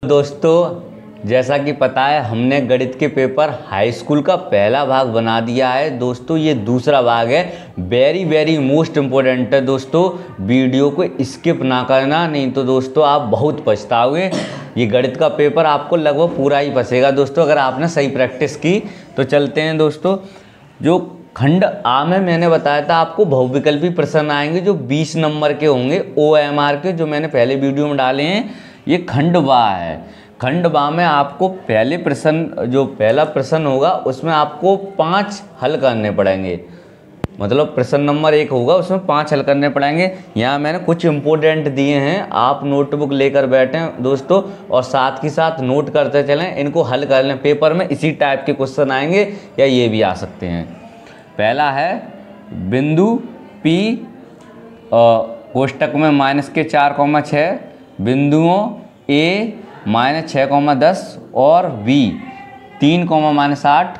दोस्तों जैसा कि पता है हमने गणित के पेपर हाई स्कूल का पहला भाग बना दिया है। दोस्तों ये दूसरा भाग है, वेरी मोस्ट इम्पोर्टेंट है। दोस्तों वीडियो को स्किप ना करना, नहीं तो दोस्तों आप बहुत पछताओगे। ये गणित का पेपर आपको लगभग पूरा ही फंसेगा दोस्तों, अगर आपने सही प्रैक्टिस की। तो चलते हैं दोस्तों। जो खंड आ में मैंने बताया था आपको बहुविकल्पी प्रश्न आएंगे जो 20 नंबर के होंगे OMR के, जो मैंने पहले वीडियो में डाले हैं। ये खंड बा है। खंड बा में आपको पहले प्रश्न, जो पहला प्रश्न होगा उसमें आपको 5 हल करने पड़ेंगे। मतलब प्रश्न नंबर 1 होगा उसमें 5 हल करने पड़ेंगे। यहाँ मैंने कुछ इंपॉर्टेंट दिए हैं, आप नोटबुक लेकर बैठें दोस्तों और साथ के साथ नोट करते चलें, इनको हल कर लें। पेपर में इसी टाइप के क्वेश्चन आएंगे या ये भी आ सकते हैं। पहला है बिंदु P कोष्टक में -4,6 बिंदुओं A -6,10 और B 3,-8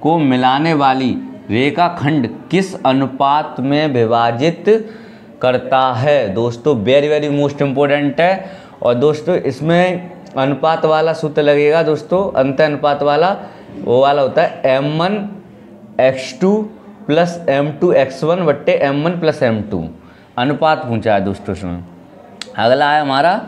को मिलाने वाली रेखाखंड किस अनुपात में विभाजित करता है। दोस्तों वेरी मोस्ट इम्पोर्टेंट है। और दोस्तों इसमें अनुपात वाला सूत्र लगेगा दोस्तों, अंत अनुपात वाला, वो वाला होता है M1x2 + M2x1 / M1 + M2। अनुपात पूछा है दोस्तों इसमें। अगला है हमारा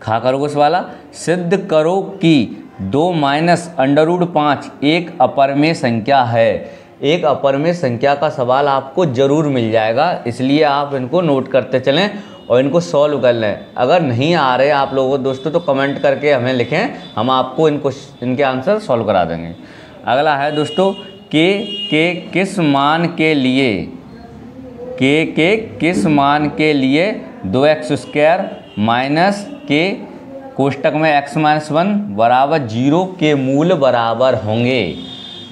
खा खरगोश वाला, सिद्ध करो कि 2 - √5 एक अपरिमेय संख्या है। एक अपरिमेय संख्या का सवाल आपको ज़रूर मिल जाएगा, इसलिए आप इनको नोट करते चलें और इनको सॉल्व कर लें। अगर नहीं आ रहे आप लोगों को दोस्तों तो कमेंट करके हमें लिखें, हम आपको इनके आंसर सॉल्व करा देंगे। अगला है दोस्तों के किस मान के लिए, के किस मान के लिए 2x² माइनस के कोष्टक में x-1 = 0 के मूल बराबर होंगे।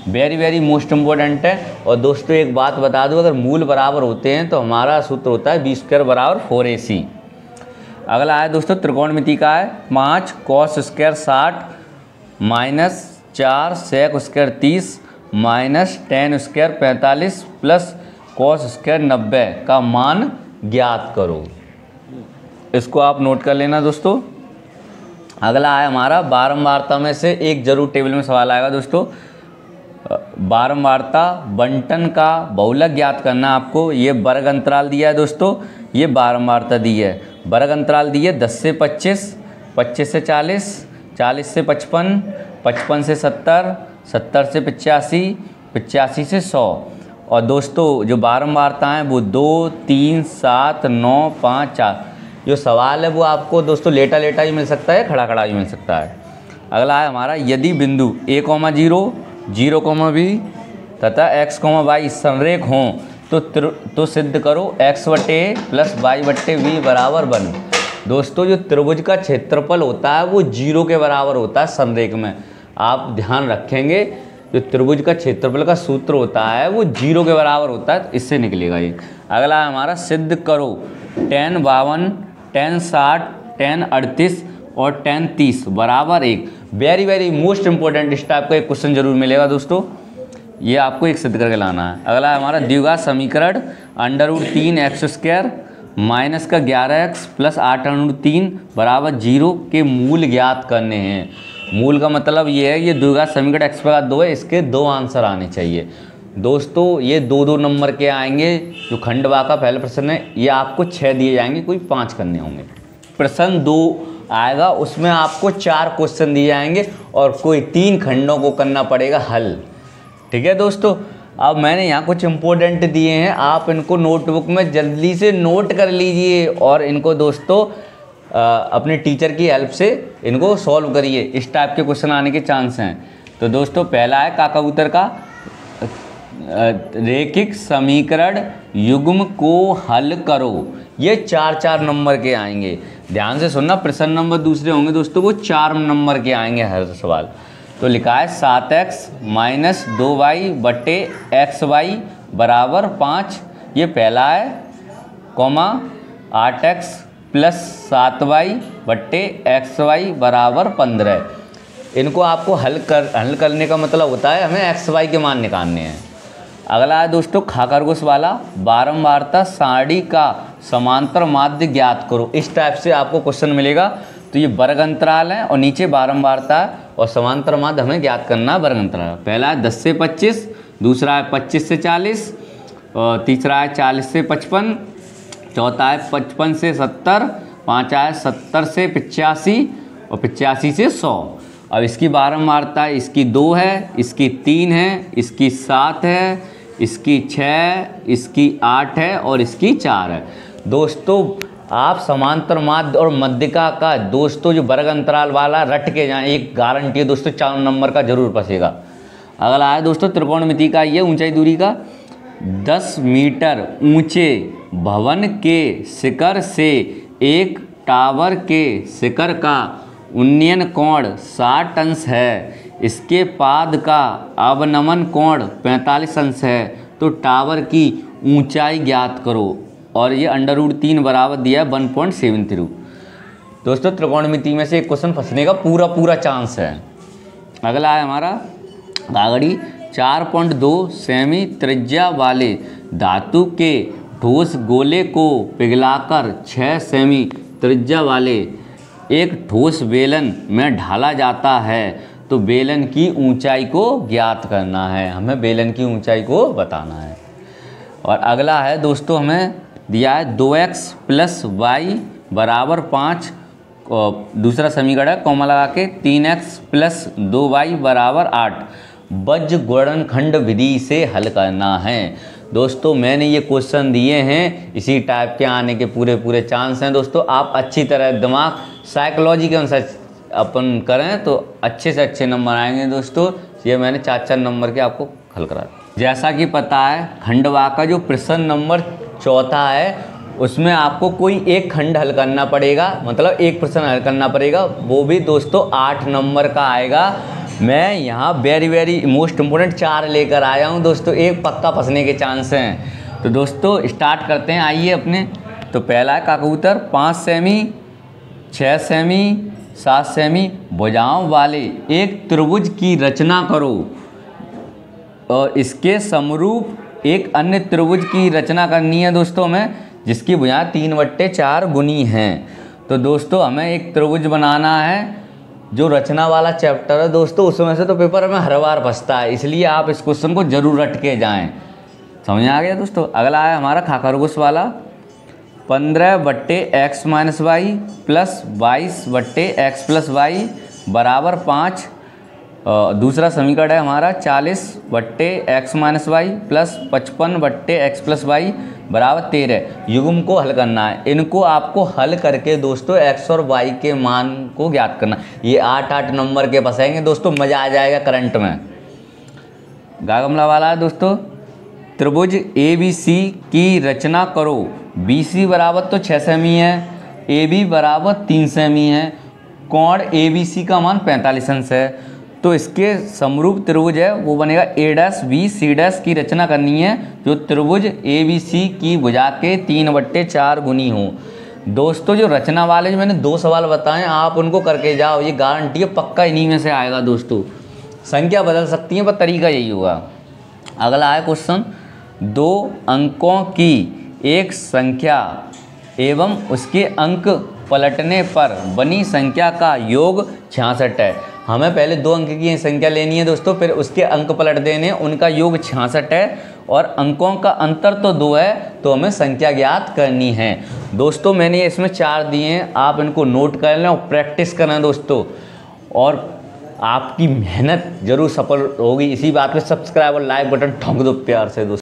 वेरी मोस्ट इम्पोर्टेंट है। और दोस्तों एक बात बता दूं, अगर मूल बराबर होते हैं तो हमारा सूत्र होता है b² = 4ac। अगला है दोस्तों त्रिकोणमिति का है, 5 cos² 60 -4 sec² 30 -tan² 45 + cos² 90 का मान ज्ञात करो। इसको आप नोट कर लेना दोस्तों। अगला है हमारा बारंबारता में से एक जरूर टेबल में सवाल आएगा दोस्तों। बारंबारता बंटन का बहुलक ज्ञात करना आपको। ये वर्ग अंतराल दिया है दोस्तों, ये बारंबारता दी है। वर्ग अंतराल दी है 10 से 25, 25 से 40, 40 से 55, 55 से 70, 70 से 85, 85 से 100। और दोस्तों जो बारंबारता हैं वो 2, 3, 7, 9, 5, 4। जो सवाल है वो आपको दोस्तों लेटा ही मिल सकता है, खड़ा ही मिल सकता है। अगला है हमारा, यदि बिंदु A, 0, 0, B तथा x, y संरेख हों तो सिद्ध करो x / A + y / V = 1। दोस्तों जो त्रिभुज का क्षेत्रफल होता है वो 0 के बराबर होता है संरेख में। आप ध्यान रखेंगे, जो त्रिभुज का क्षेत्रफल का सूत्र होता है वो 0 के बराबर होता है, इससे निकलेगा ये। अगला है हमारा, सिद्ध करो tan 52, tan 60, tan 38 और tan 30 = 1। वेरी मोस्ट इंपॉर्टेंट, इस टाइप का एक क्वेश्चन जरूर मिलेगा दोस्तों, ये आपको एक सिद्ध करके लाना है। अगला है हमारा, द्विघात समीकरण √3x² - 11x + 8√3 = 0 के मूल ज्ञात करने हैं। मूल का मतलब ये है, ये द्विघात समीकरण x² है, इसके 2 आंसर आने चाहिए। दोस्तों ये 2 नंबर के आएंगे। जो खंड बा का पहला प्रश्न है ये आपको 6 दिए जाएंगे, कोई 5 करने होंगे। प्रश्न 2 आएगा, उसमें आपको 4 क्वेश्चन दिए जाएंगे और कोई 3 खंडों को करना पड़ेगा हल। ठीक है दोस्तों। अब मैंने यहाँ कुछ इंपॉर्टेंट दिए हैं, आप इनको नोटबुक में जल्दी से नोट कर लीजिए और इनको दोस्तों अपने टीचर की हेल्प से इनको सॉल्व करिए। इस टाइप के क्वेश्चन आने के चांस हैं। तो दोस्तों पहला है का कबूतर का, रैखिक समीकरण युग्म को हल करो। ये 4 नंबर के आएंगे, ध्यान से सुनना। प्रश्न नंबर दूसरे होंगे दोस्तों, वो 4 नंबर के आएंगे हर सवाल। तो लिखा है 7x - 2y / xy = 5, ये पहला है, 8x + 7y / xy = 15। इनको आपको हल करने का मतलब होता है हमें xy के मान निकालने हैं। अगला है दोस्तों खा खरगोश वाला, बारंबारता सारणी का समांतर माध्य ज्ञात करो। इस टाइप से आपको क्वेश्चन मिलेगा। तो ये वर्ग अंतराल है और नीचे बारंबारता है और समांतर माध्य हमें ज्ञात करना है वर्ग अंतराल। पहला है 10 से 25, दूसरा है 25 से 40, और तीसरा है 40 से 55, चौथा है 55 से 70, पाँचवा है 70 से 85 और 85 से 100। अब इसकी बारंबारता इसकी 2 है, इसकी 3 है, इसकी 7 है, इसकी 6, इसकी 8 है और इसकी 4 है। दोस्तों आप समांतर माध्य और मध्यिका का दोस्तों जो वर्ग अंतराल वाला रट के जाएं, एक गारंटी है दोस्तों 4 नंबर का जरूर फंसेगा। अगला है दोस्तों त्रिकोणमिति का, ये ऊंचाई दूरी का 10 मीटर ऊंचे भवन के शिखर से एक टावर के शिखर का उन्नयन कोण 60 अंश है, इसके पाद का अवनमन कोण 45 अंश है, तो टावर की ऊंचाई ज्ञात करो। और ये √3 बराबर दिया है 1.73। दोस्तों त्रिकोणमिति में से एक क्वेश्चन फंसने का पूरा चांस है। अगला है हमारा कागड़ी 4.2 सेमी त्रिज्या वाले धातु के ठोस गोले को पिघलाकर 6 सेमी त्रिज्या वाले एक ठोस बेलन में ढाला जाता है, तो बेलन की ऊंचाई को ज्ञात करना है। हमें बेलन की ऊंचाई को बताना है। और अगला है दोस्तों हमें दिया है 2x + y बराबर 5, दूसरा समीकरण है कॉमा लगा के 3x + 2y बराबर 8 बज्र गुणनखंड विधि से हल करना है। दोस्तों मैंने ये क्वेश्चन दिए हैं, इसी टाइप के आने के पूरे चांस हैं। दोस्तों आप अच्छी तरह दिमाग साइकोलॉजी के अनुसार अपन करें तो अच्छे से अच्छे नंबर आएंगे। दोस्तों ये मैंने 4 नंबर के आपको हल करा दिया। जैसा कि पता है खंडवा का जो प्रश्न नंबर 4 है उसमें आपको कोई एक खंड हल करना पड़ेगा, मतलब एक प्रश्न हल करना पड़ेगा, वो भी दोस्तों 8 नंबर का आएगा। मैं यहाँ वेरी मोस्ट इम्पोर्टेंट 4 लेकर आया हूँ दोस्तों, एक पक्का फंसने के चांस हैं। तो दोस्तों स्टार्ट करते हैं, आइए अपने। तो पहला है काकूतर 5 सेमी, 6 सेमी, 7 सेमी भुजाओं वाले एक त्रिभुज की रचना करो और इसके समरूप एक अन्य त्रिभुज की रचना करनी है दोस्तों हमें, जिसकी भुजाएं 3/4 गुनी हैं। तो दोस्तों हमें एक त्रिभुज बनाना है। जो रचना वाला चैप्टर है दोस्तों उसमें से तो पेपर में हर बार फंसता है, इसलिए आप इस क्वेश्चन को जरूर रट के जाएं। समझ में आ गया दोस्तों। अगला है हमारा खरगोश वाला 15/x - y + 22/x + y बराबर 5। दूसरा समीकरण है हमारा 40/x - y + 55/x + y बराबर 13। युग्म को हल करना है। इनको आपको हल करके दोस्तों x और y के मान को ज्ञात करना। ये 8 नंबर के फंसेंगे दोस्तों, मज़ा आ जाएगा करंट में। गागमला वाला है दोस्तों त्रिभुज ABC की रचना करो। BC बराबर तो 6 सेमी है, AB बराबर 3 सेमी है, कोण ABC का मान 45 अंश है, तो इसके समरूप त्रिभुज है वो बनेगा A'BC' की रचना करनी है, जो त्रिभुज ABC की भुजा के 3/4 गुनी हो। दोस्तों जो रचना वाले जो मैंने 2 सवाल बताए आप उनको करके जाओ, ये गारंटी है पक्का इन्हीं में से आएगा दोस्तों। संख्या बदल सकती है पर तरीका यही होगा। अगला है क्वेश्चन 2 अंकों की एक संख्या एवं उसके अंक पलटने पर बनी संख्या का योग 66 है। हमें पहले 2 अंक की संख्या लेनी है दोस्तों, फिर उसके अंक पलट देने, उनका योग 66 है और अंकों का अंतर तो 2 है, तो हमें संख्या ज्ञात करनी है। दोस्तों मैंने इसमें 4 दिए हैं, आप इनको नोट कर लें और प्रैक्टिस करें दोस्तों, और आपकी मेहनत जरूर सफल होगी। इसी बात पे सब्सक्राइब और लाइक बटन ठोक दो प्यार से दोस्तों।